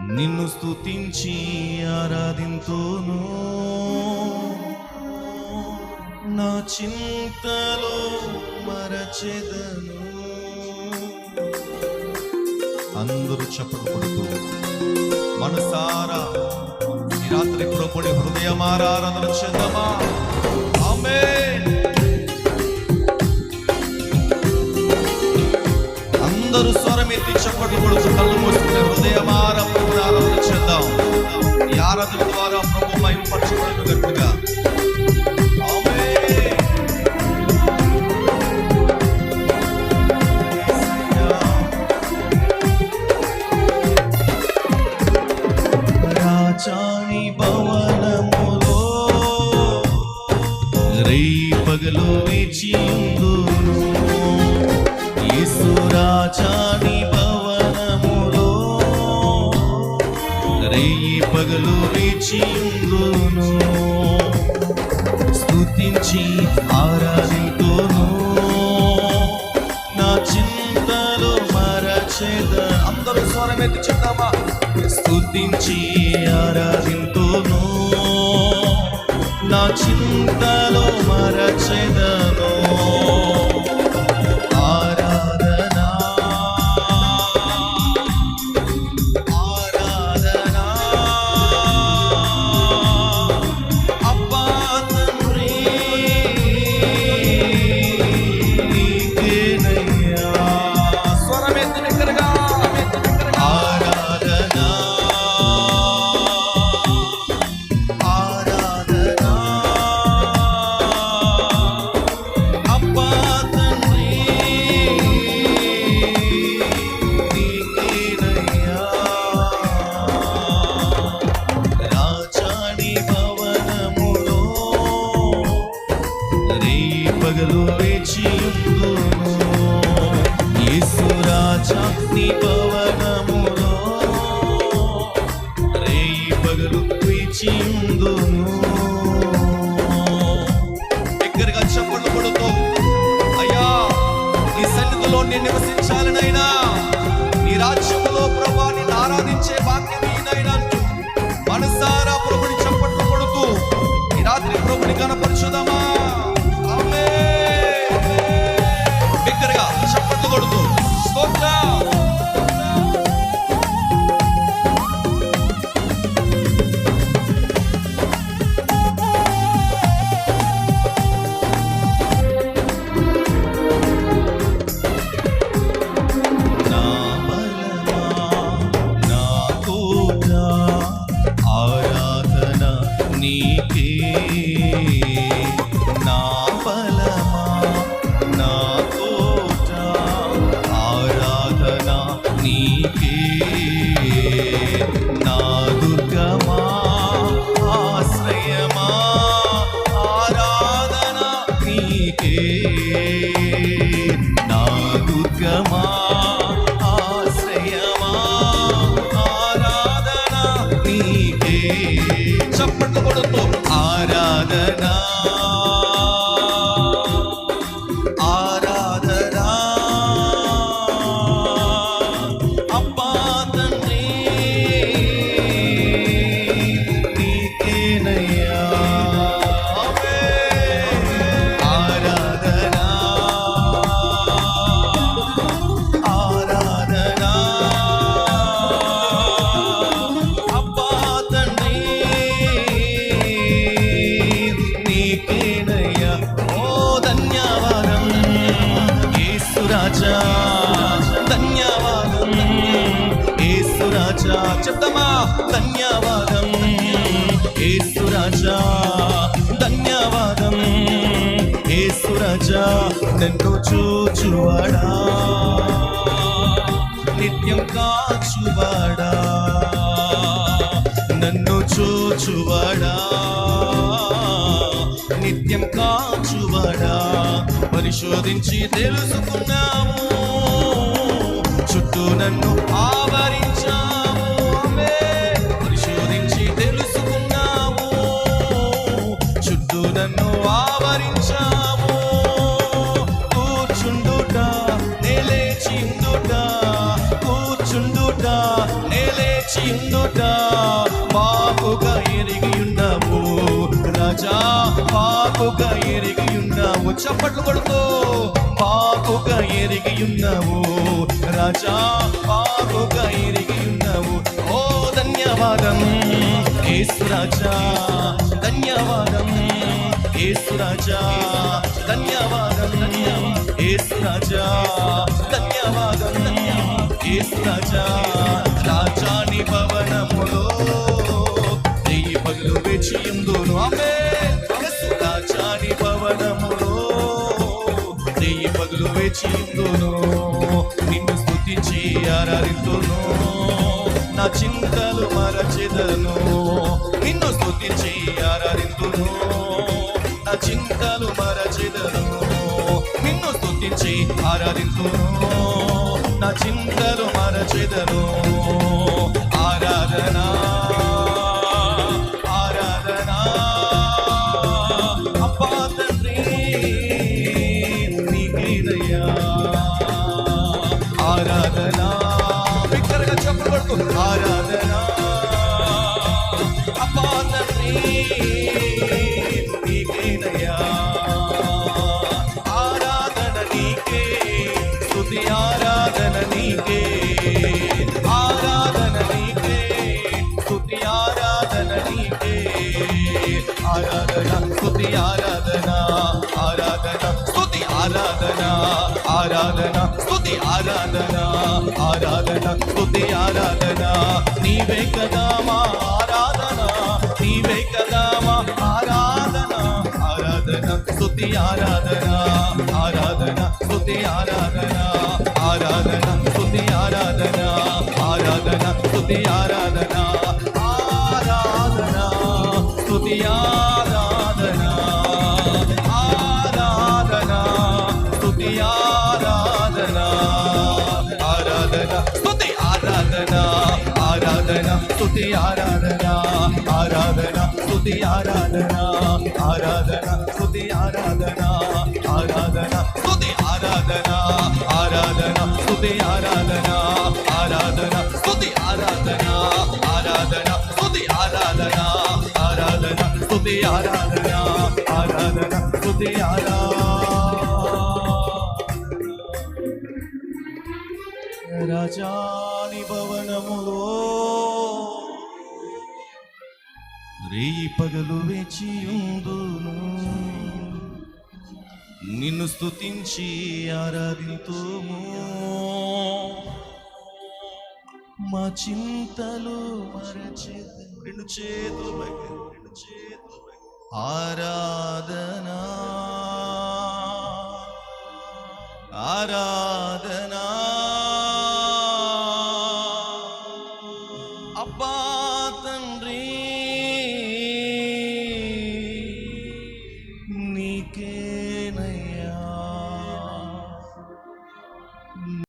నిన్ను స్తుతించి ఆరాధింతును, నా చింతలో మరచెదను. అందరూ చప్పట్లు కొడుతూ మనసారా ఈ రాత్రి ప్రభుని హృదయమారా ఆరాధన చేద్దామా? ఆమేన్. అందరూ స్వరమెత్తి చప్పట్లు కొడుతూ కళ్ళు మూసుకునే హృదయమారా ప్రభుని ఆరాధన చేద్దాం. ఈ ఆరాధన ద్వారా ప్రభు మహిమపరచబడును గట్టిగా. రాజాని భవనములో రేపగలు వేచియుందును, యేసు రాజాని భవనములో రేపగలు వేచియుందును. స్తుతించి ఆరాధింతును, నా చింతలు మరచెద. అందరూ స్వరమెత్తి చెప్తామా? స్తుతించి ఆరాధింతును, నా చింతలో మరచెదను. ఆరాధనా ఆరాధనా అబ్బా తండ్రి నీకేనయ్యా. స్వరమెత్తి దగ్గరగా ఆరాధనా ఆరాధనా అబ్బా తండ్రి నీకేనయ్యా. రాజాని భవనములో రేపగలు వేచియుందును, యేసు రాజా నీ భవనములో రేపగలు వేచియుందును. దగ్గరగా చప్పట్లు కొడుతూ, అయ్యా నీ సన్నిధిలో నేను నివసించాలనైనా, నీ రాజ్యములో ప్రభువా నిన్ను ఆరాధించే భాగ్యం నీదైనా అంటూ మనసారా ప్రభుని చప్పట్లు కొడుతూ ఈ రాత్రి ప్రభుని కనపరచుదామా? ఆమేన్. దగ్గరగా చప్పట్లు కొడుతూ స్తోత్రం. నా బలమా నా కోట ఆరాధన నీకే. నా బలమా నా కోట ఆరాధన నీకే. నా దుర్గమా ఆశ్రయమా ఆరాధన నీకే. నా దుర్గమా ఆశ్రయమా ఆరాధన నీకే. చప్పట్లు కొడుతూ ఆరాధనా ఆరాధనా అబ్బా తండ్రి నీకేనయ్యా. ఆరాధనా ఆరాధనా అబ్బా తండ్రి నీకేనయ్యా. ఓ ధన్యవాదం యేసు రాజా, ధన్యవాదం యేసు రాజా. చెప్తామా? ధన్యవాదం యేసు రాజా, ధన్యవాదం యేసు రాజా. నన్ను చూచువాడా, నిత్యం కాచువాడా, నన్ను చూచువాడా, నిత్యం కాచువాడా. పరిశోధించి తెలుసుకున్నాము, చుట్టూ నన్ను ఆవరించాము. ఆమేన్. పరిశోధించి తెలుసుకున్నాము, చుట్టూ నన్ను ఆవరించాము. కూర్చుండుట నేలేచిందుట, కూర్చుండుట నేలే వేచి ఉండుట బాగుగా ఎరిగి ఉన్నావు రాజా, బాగుగా ఎరిగి ఉన్నావు. చప్పట్లు కొడుతూ బాగుగా ఎరిగి ఉన్నావు రాజా, బాగుగా ఎరిగి ఉన్నావు. ఓ ధన్యవాదం యేసు రాజా, ధన్యవాదం యేసు రాజా, ధన్యవాదం యేసు రాజా, ధన్యవాదం యేసు రాజా. రాజాని భవనములో నెయ్యి పగలు వేచి ఉందును. ఆమేన్. రాజాని భవనములో నెయ్యి పగలు వేచి ఉందును. నిన్ను స్తుతించి ఆరాధింతును, నా చింతలు మరచెదను. నిన్ను స్తుతించి ఆరాధింతును, నా చింతలు మరచెదను. నిన్ను స్తుతించి ఆరాధింతును, నా చింతలు మరచెదను. ఆరాధనా ఆరాధనా అప్పా తండ్రి నీకేనయ్యా. ఆరాధనా బిగ్గరగా చెప్పలు కొడుతూ ఆరాధనా అప్పా తండ్రి నీకేనయ్యా. ఆరాధన నీకే, స్తుతి ఆరాధన నీకే, ఆరాధన నీకే, స్తుతి ఆరాధన నీకే. ఆరాధన స్తుతి ఆరాధన, ఆరాధన స్తుతి ఆరాధన, ఆరాధన స్తుతి ఆరాధన, ఆరాధన స్తుతి ఆరాధన. నీవే కదా మా ఆరాధన, నీవే కదా మా ఆరాధన. ఆరాధన స్తుతి ఆరాధన, ఆరాధన స్తుతి ఆరాధన, ఆరాధన స్తుతి ఆరాధన, ఆరాధన స్తుతి ఆరాధన, ఆరాధన స్తుతి ఆరాధన, ఆరాధన స్తుతి ఆరాధన, ఆరాధన స్తుతి ఆరాధన, ఆరాధన స్తుతి ఆరాధన, ఆరాధన స్తుతి ఆరాధన, ఆరాధన స్తుతి ఆరాధన, ఆరాధన స్తుతి ఆరాధన, ఆరాధన స్తుతి ఆరాధన, ఆరాధన స్తుతి ఆరాధన, ఆరాధన స్తుతి ఆరాధన, ఆరాధన స్తుతి ఆరాధన, ఆరాధన స్తుతి ఆరాధన. రాజాని భవనములో రేయి పగలు వేచి ఉందును, నిన్ను స్తుతించి ఆరాధింతుము. మా చింతలు మరచెదము. రెండు చేతులు పైకి, రెండు చేతులు పైకి. ఆరాధనా ఆరాధనా